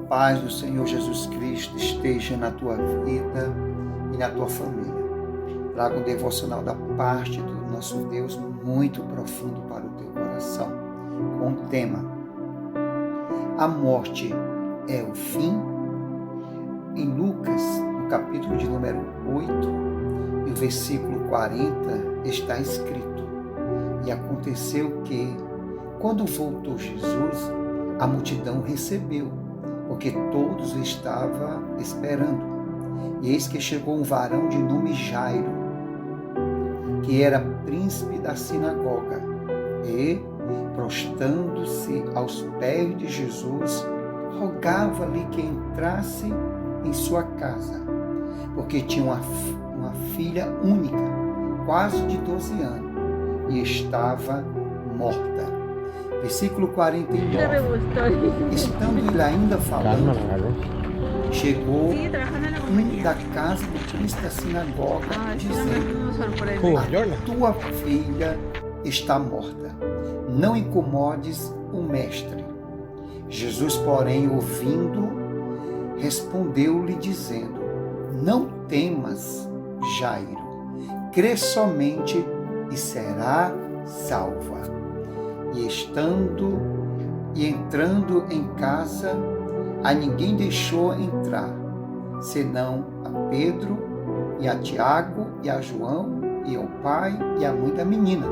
paz do Senhor Jesus Cristo esteja na tua vida e na tua família. Traga um devocional da parte do nosso Deus muito profundo para o teu coração, com o tema: a morte é o fim? Em Lucas, no capítulo de número 8, e o versículo 40, está escrito: e aconteceu que, quando voltou Jesus, a multidão recebeu, porque todos o estavam esperando. E eis que chegou um varão de nome Jairo, que era príncipe da sinagoga, e, prostrando-se aos pés de Jesus, rogava-lhe que entrasse em sua casa, porque tinha uma filha única, quase de 12 anos, e estava morta. Versículo 49. Estando ele ainda falando, chegou um da casa do príncipe da sinagoga, dizendo: a tua filha está morta, não incomodes o mestre. Jesus, porém, ouvindo, respondeu-lhe dizendo: não temas, Jairo, crê somente e será salva. E entrando em casa, a ninguém deixou entrar, senão a Pedro e a Tiago e a João e ao pai e a mãe da menina.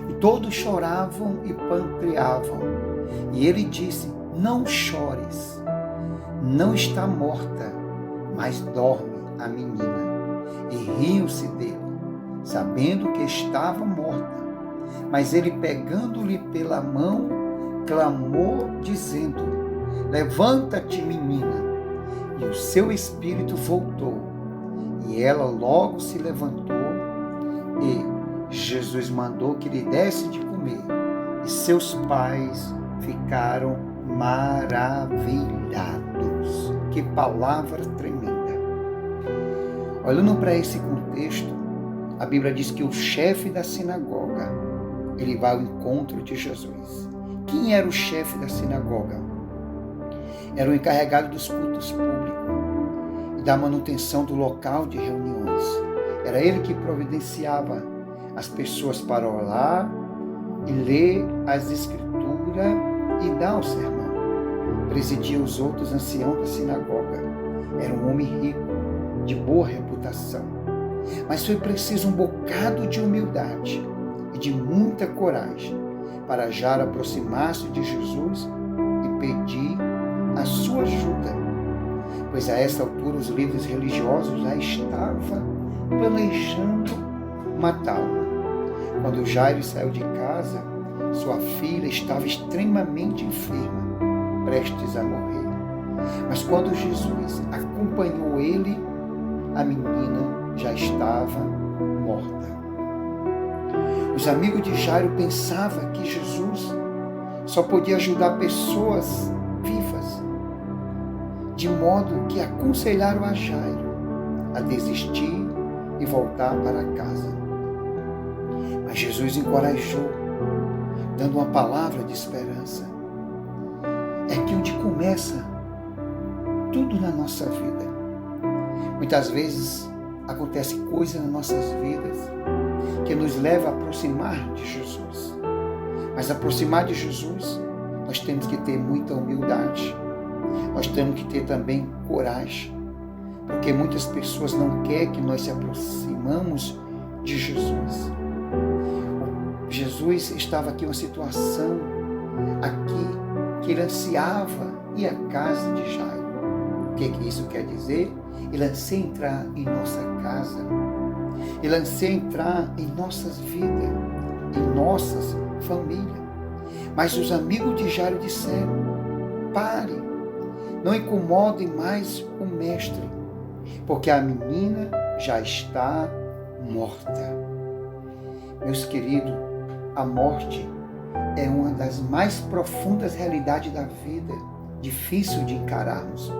E todos choravam e pranteavam. E ele disse: não chores, não está morta, mas dorme a menina. E riam-se dele, sabendo que estava morta. Mas ele, pegando-lhe pela mão, clamou, dizendo: levanta-te, menina. E o seu espírito voltou, e ela logo se levantou, e Jesus mandou que lhe desse de comer, e seus pais ficaram maravilhados. Que palavra tremenda! Olhando para esse contexto, a Bíblia diz que o chefe da sinagoga, ele vai ao encontro de Jesus. Quem era o chefe da sinagoga? Era o encarregado dos cultos públicos e da manutenção do local de reuniões. Era ele que providenciava as pessoas para orar e ler as escrituras e dar o sermão. Presidia os outros anciãos da sinagoga. Era um homem rico, de boa reputação. Mas foi preciso um bocado de humildade e de muita coragem para Jairo aproximar-se de Jesus e pedir a sua ajuda, pois a essa altura os líderes religiosos já estavam planejando matá-lo. Quando Jairo saiu de casa, sua filha estava extremamente enferma, prestes a morrer. Mas quando Jesus acompanhou ele, a menina já estava morta. Os amigos de Jairo pensavam que Jesus só podia ajudar pessoas vivas, de modo que aconselharam a Jairo a desistir e voltar para casa. Mas Jesus encorajou, dando uma palavra de esperança. É aqui onde começa tudo na nossa vida. Muitas vezes acontece coisas nas nossas vidas que nos leva a aproximar de Jesus. Mas aproximar de Jesus, nós temos que ter muita humildade. Nós temos que ter também coragem. Porque muitas pessoas não querem que nós se aproximamos de Jesus. Jesus estava aqui em uma situação aqui que ele ansiava ir à casa de Jairo. O que isso quer dizer? Ele anseia entrar em nossa casa. Ele anseia entrar em nossas vidas, em nossas famílias. Mas os amigos de Jairo disseram: pare, não incomodem mais o mestre, porque a menina já está morta. Meus queridos, a morte é uma das mais profundas realidades da vida, difícil de encararmos.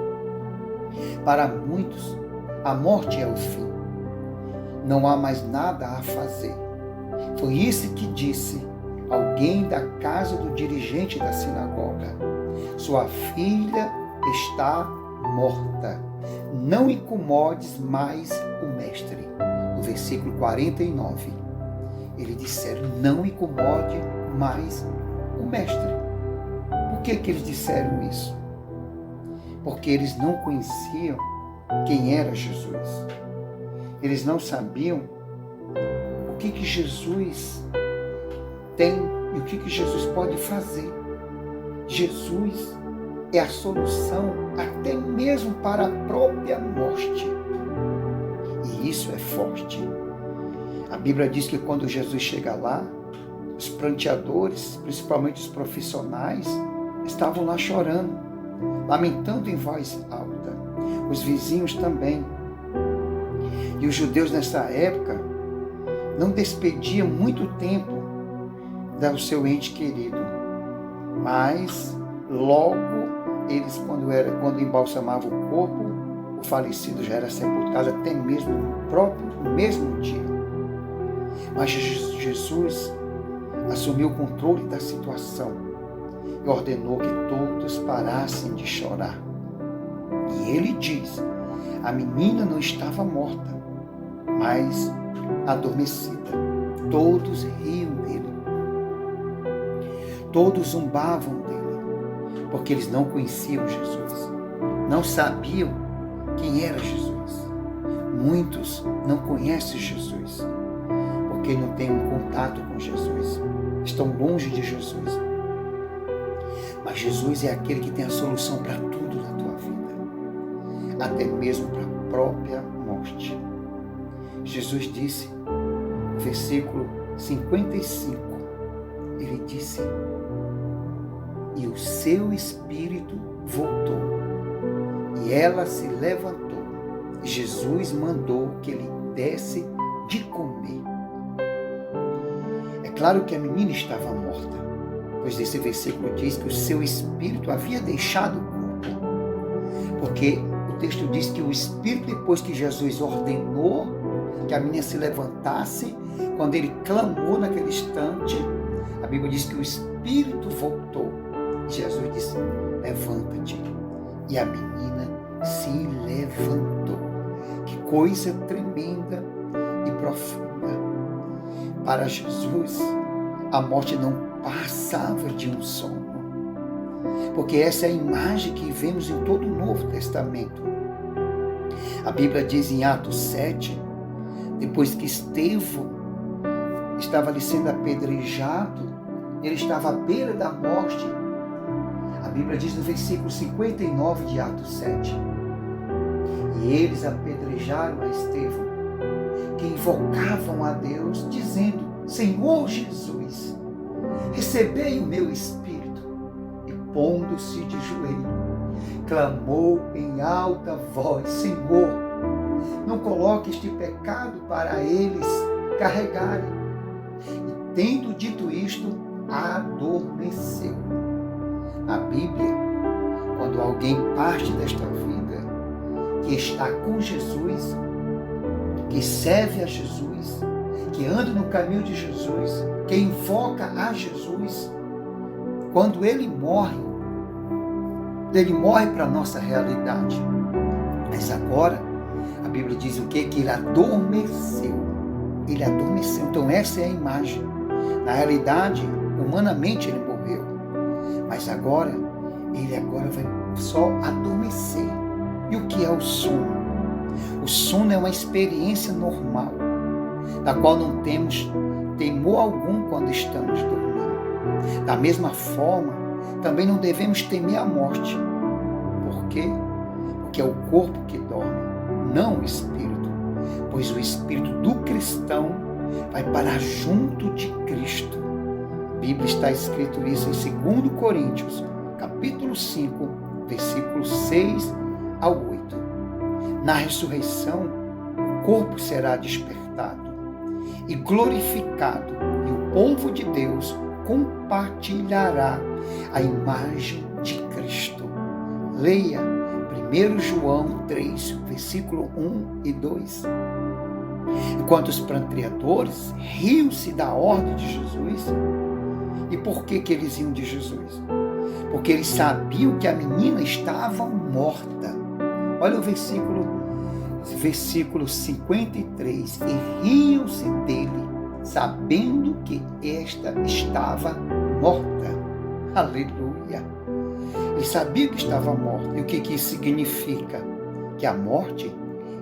Para muitos, a morte é o fim. Não há mais nada a fazer. Foi isso que disse alguém da casa do dirigente da sinagoga. sua filha está morta. Não incomodes mais o mestre. No versículo 49, eles disseram, não incomode mais o mestre. Por que eles disseram isso? Porque eles não conheciam quem era Jesus. Eles não sabiam o que Jesus tem e o que Jesus pode fazer. Jesus é a solução até mesmo para a própria morte. E isso é forte. A Bíblia diz que quando Jesus chega lá, os pranteadores, principalmente os profissionais, estavam lá chorando, lamentando em voz alta. Os vizinhos também. E os judeus nessa época não despediam muito tempo do seu ente querido. Mas logo eles, quando embalsamavam o corpo, o falecido já era sepultado até mesmo no mesmo dia. Mas Jesus assumiu o controle da situação e ordenou que todos parassem de chorar. E ele diz, a menina não estava morta, mas adormecida. Todos riam dele. Todos zombavam dele, porque eles não conheciam Jesus. Não sabiam quem era Jesus. Muitos não conhecem Jesus, porque não têm um contato com Jesus. Estão longe de Jesus. Mas Jesus é aquele que tem a solução para tudo na tua vida, até mesmo para a própria morte. Jesus disse, no versículo 55, ele disse, e o seu espírito voltou, e ela se levantou. Jesus mandou que ele desse de comer. É claro que a menina estava morta, pois esse versículo diz que o seu espírito havia deixado o corpo. Porque o texto diz que o espírito, depois que Jesus ordenou que a menina se levantasse, quando ele clamou naquele instante, a Bíblia diz que o espírito voltou. E Jesus disse, levanta-te. E a menina se levantou. Que coisa tremenda e profunda. Para Jesus, a morte não passava de um sono. Porque essa é a imagem que vemos em todo o Novo Testamento. A Bíblia diz em Atos 7, depois que Estevão estava ali sendo apedrejado, ele estava à beira da morte. A Bíblia diz no versículo 59 de Atos 7, e eles apedrejaram a Estevão, que invocavam a Deus, dizendo, Senhor Jesus, recebei o meu espírito. E pondo-se de joelho, clamou em alta voz, Senhor, não coloque este pecado para eles carregarem. E tendo dito isto, adormeceu. A Bíblia, quando alguém parte desta vida, que está com Jesus, que serve a Jesus, que anda no caminho de Jesus, que invoca a Jesus, quando ele morre para a nossa realidade. Mas agora, a Bíblia diz o quê? Que ele adormeceu. Ele adormeceu. Então essa é a imagem. Na realidade, humanamente ele morreu. Mas agora, ele vai só adormecer. E o que é o sono? O sono é uma experiência normal, da qual não temos temor algum quando estamos dormindo. Da mesma forma, também não devemos temer a morte. Por quê? Porque é o corpo que dorme, não o espírito. Pois o espírito do cristão vai para junto de Cristo. A Bíblia está escrito isso em 2 Coríntios, capítulo 5, versículos 6 ao 8. Na ressurreição, o corpo será despertado e glorificado, e o povo de Deus compartilhará a imagem de Cristo. Leia 1 João 3, versículo 1 e 2. Enquanto os pranteadores riam-se da ordem de Jesus. E por que eles riam de Jesus? porque eles sabiam que a menina estava morta. Olha o versículo 53. E riam-se dele, sabendo que esta estava morta. Aleluia! Ele sabia que estava morta. E o que isso significa? Que a morte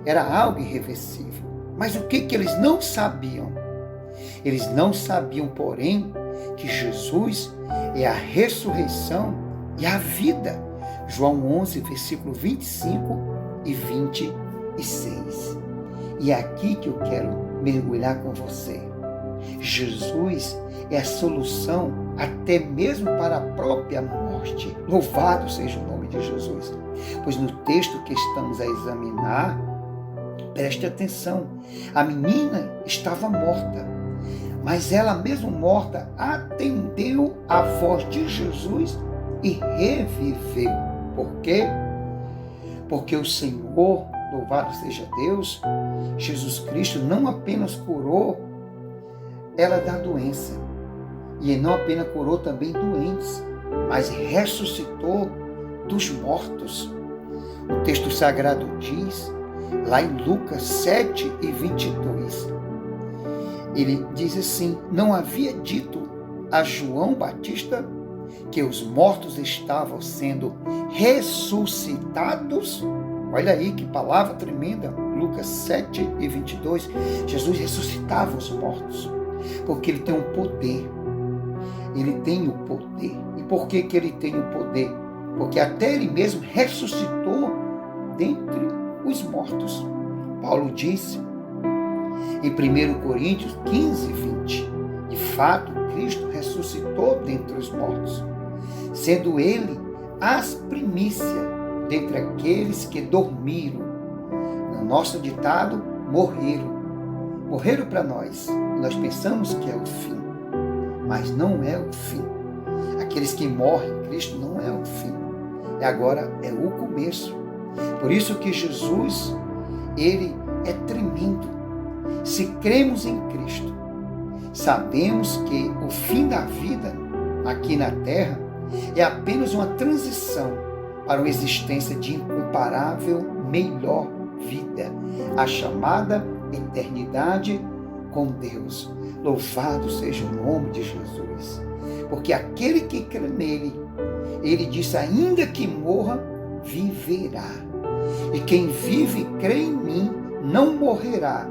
era algo irreversível. Mas o que eles não sabiam? Eles não sabiam, porém, que Jesus é a ressurreição e a vida. João 11, versículo 25 e 26. E é aqui que eu quero mergulhar com você. Jesus é a solução até mesmo para a própria morte. Louvado seja o nome de Jesus. Pois no texto que estamos a examinar, preste atenção, a menina estava morta, mas ela mesmo morta atendeu à voz de Jesus e reviveu. Por quê? Porque o Senhor, louvado seja Deus, Jesus Cristo não apenas curou ela da doença, e não apenas curou também doentes, mas ressuscitou dos mortos. O texto sagrado diz, lá em Lucas 7 e 22, ele diz assim: não havia dito a João Batista que os mortos estavam sendo ressuscitados? Olha aí que palavra tremenda. Lucas 7 e 22, Jesus ressuscitava os mortos, porque ele tem um poder. Ele tem o poder. E por que ele tem o poder? Porque até ele mesmo ressuscitou dentre os mortos. Paulo disse em 1 Coríntios 15, 20, de fato, Cristo ressuscitou dentre os mortos, sendo ele as primícias dentre aqueles que dormiram. No nosso ditado, morreram para nós. Nós pensamos que é o fim, mas não é o fim. Aqueles que morrem em Cristo não é o fim, e agora é o começo. Por isso que Jesus, ele é tremendo. Se cremos em Cristo, sabemos que o fim da vida aqui na terra é apenas uma transição para uma existência de incomparável melhor vida, a chamada eternidade com Deus. Louvado seja o nome de Jesus. Porque aquele que crê nele, ele disse, ainda que morra, viverá. E quem vive e crê em mim, não morrerá.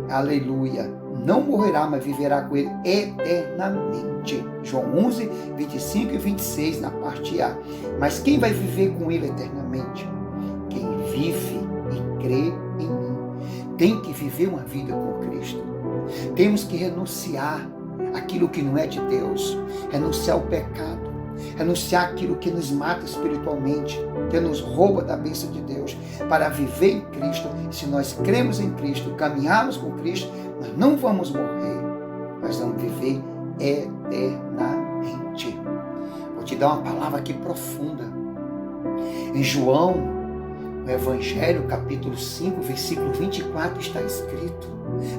Aleluia. Não morrerá, mas viverá com ele eternamente. João 11, 25 e 26, na parte A. Mas quem vai viver com ele eternamente? Quem vive e crê em mim. Tem que viver uma vida com Cristo. Temos que renunciar aquilo que não é de Deus. Renunciar ao pecado. Renunciar aquilo que nos mata espiritualmente, que nos rouba da bênção de Deus, para viver em Cristo. Se nós cremos em Cristo, caminharmos com Cristo, nós não vamos morrer, nós vamos viver eternamente. Vou te dar uma palavra aqui profunda. Em João, no Evangelho, capítulo 5, versículo 24, está escrito: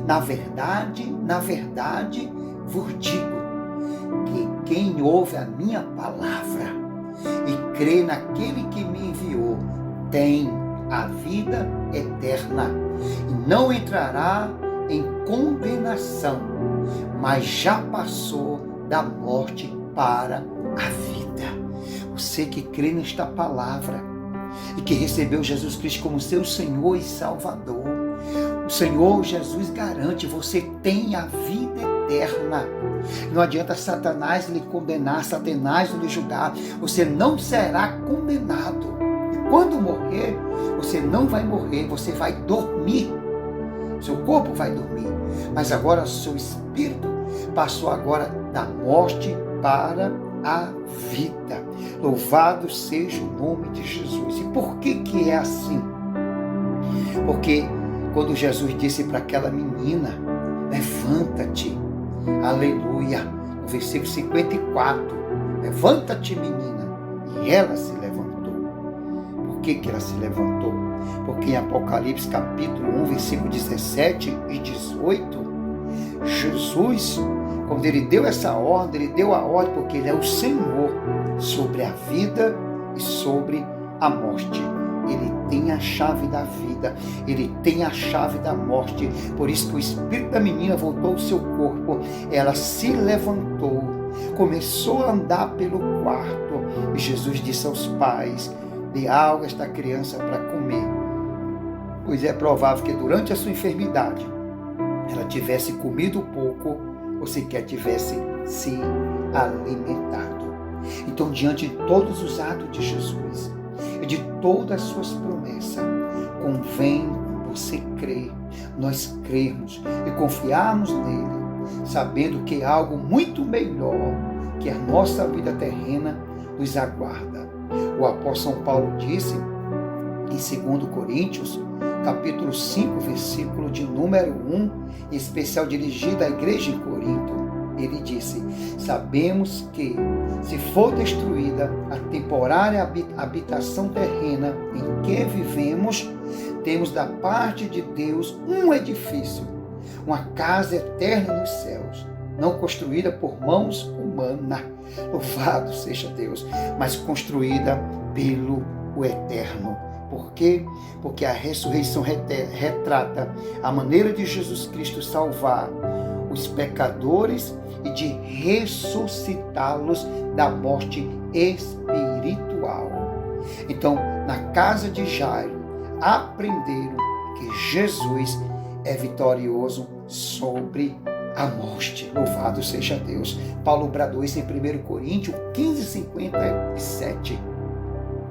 na verdade, vos digo, que quem ouve a minha palavra e crê naquele que me enviou, tem a vida eterna e não entrará em condenação, mas já passou da morte para a vida. Você que crê nesta palavra e que recebeu Jesus Cristo como seu Senhor e Salvador, o Senhor Jesus garante, você tem a vida eterna. Não adianta Satanás lhe condenar, Satanás lhe julgar. Você não será condenado. E quando morrer, você não vai morrer, você vai dormir. Seu corpo vai dormir. Mas agora seu espírito passou agora da morte para a vida. Louvado seja o nome de Jesus. E por que é assim? Porque quando Jesus disse para aquela menina, levanta-te, aleluia, no versículo 54, levanta-te, menina, e ela se levantou. Por que ela se levantou? Porque em Apocalipse capítulo 1, versículo 17 e 18, Jesus, Quando ele deu essa ordem, ele deu a ordem porque ele é o Senhor sobre a vida e sobre a morte. Ele tem a chave da vida, ele tem a chave da morte. Por isso que o espírito da menina voltou ao seu corpo. Ela se levantou, começou a andar pelo quarto. E Jesus disse aos pais: dê algo a esta criança para comer. Pois é provável que durante a sua enfermidade ela tivesse comido pouco ou sequer tivesse se alimentado. Então, diante de todos os atos de Jesus e de todas as suas promessas, convém você crer, nós crermos e confiarmos nele, sabendo que algo muito melhor que a nossa vida terrena nos aguarda. O apóstolo São Paulo disse em 2 Coríntios, capítulo 5, versículo de número 1, em especial dirigido à igreja em Corinto, ele disse: sabemos que, se for destruída a temporária habitação terrena em que vivemos, temos da parte de Deus um edifício, uma casa eterna nos céus, não construída por mãos humanas, louvado seja Deus, mas construída pelo Eterno. Por quê? Porque a ressurreição retrata a maneira de Jesus Cristo salvar os pecadores e de ressuscitá-los da morte espiritual. Então, na casa de Jairo, aprenderam que Jesus é vitorioso sobre a morte. Louvado seja Deus. Paulo bradou isso em 1 Coríntios 15:57.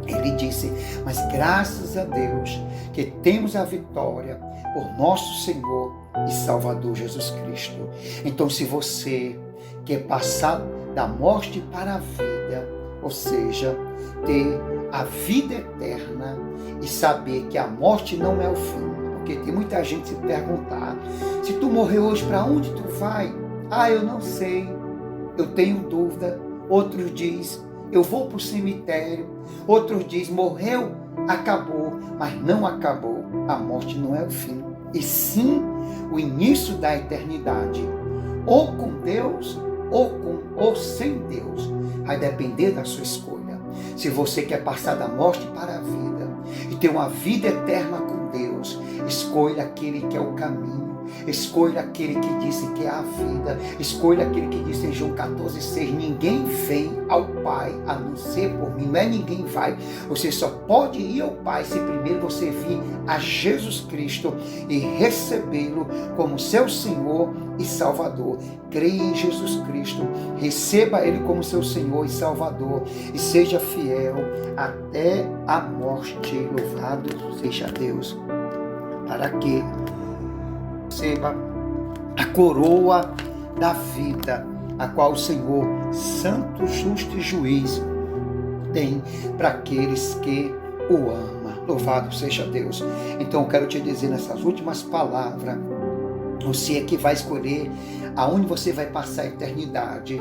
Ele disse: mas graças a Deus que temos a vitória por nosso Senhor e Salvador Jesus Cristo. Então, se você quer passar da morte para a vida, ou seja, ter a vida eterna e saber que a morte não é o fim, porque tem muita gente se perguntar: se tu morrer hoje, para onde tu vai? Ah, eu não sei, eu tenho dúvida. Outros dizem: eu vou para o cemitério. Outros dizem: morreu, acabou. Mas não acabou. A morte não é o fim, e sim o início da eternidade, ou com Deus ou sem Deus. Vai depender da sua escolha. Se você quer passar da morte para a vida e ter uma vida eterna com Deus, escolha aquele que é o caminho. Escolha aquele que disse que é a vida. Escolha aquele que disse em João 14:6: ninguém vem ao Pai a não ser por mim. Não é ninguém vai. Você só pode ir ao Pai se primeiro você vir a Jesus Cristo e recebê-lo como seu Senhor e Salvador. Creia em Jesus Cristo, receba Ele como seu Senhor e Salvador e seja fiel até a morte. Louvado seja Deus. Para que receba a coroa da vida, a qual o Senhor, santo, justo e juiz, tem para aqueles que o amam. Louvado seja Deus. Então eu quero te dizer nessas últimas palavras, você é que vai escolher aonde você vai passar a eternidade.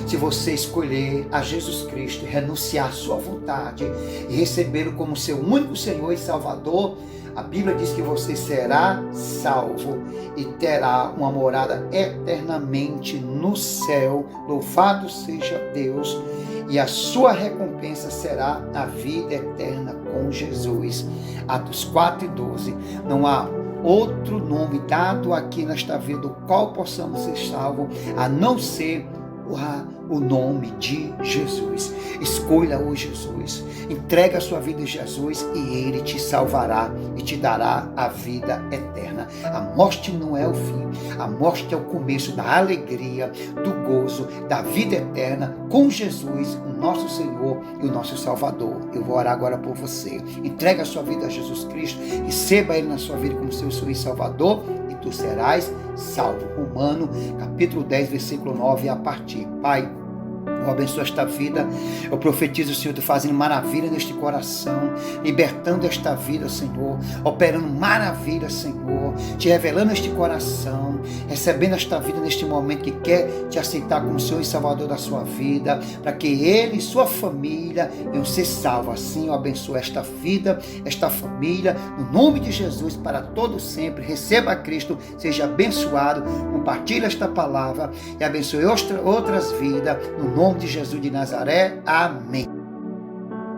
Se você escolher a Jesus Cristo, renunciar à sua vontade e recebê-lo como seu único Senhor e Salvador, a Bíblia diz que você será salvo e terá uma morada eternamente no céu. Louvado seja Deus. E a sua recompensa será a vida eterna com Jesus. Atos 4:12. Não há outro nome dado aqui nesta vida do qual possamos ser salvos, a não ser o nome de Jesus. Escolha hoje Jesus, entrega a sua vida a Jesus e Ele te salvará e te dará a vida eterna. A morte não é o fim, a morte é o começo da alegria, do gozo, da vida eterna com Jesus, o nosso Senhor e o nosso Salvador. Eu vou orar agora por você. Entrega a sua vida a Jesus Cristo, receba Ele na sua vida como seu Senhor e Salvador e tu serás salvo. Romanos capítulo 10, versículo 9 a partir. Pai, Eu abençoo esta vida, eu profetizo, Senhor, tu fazendo maravilha neste coração, libertando esta vida, Senhor, operando maravilha, Senhor, te revelando este coração, recebendo esta vida neste momento que quer te aceitar como Senhor e Salvador da sua vida, para que ele e sua família venham ser salvos. Assim eu abençoo esta vida, esta família, no nome de Jesus, para todo sempre. Receba a Cristo, seja abençoado, compartilhe esta palavra e abençoe outras vidas, no nome de Jesus de Nazaré. Amém.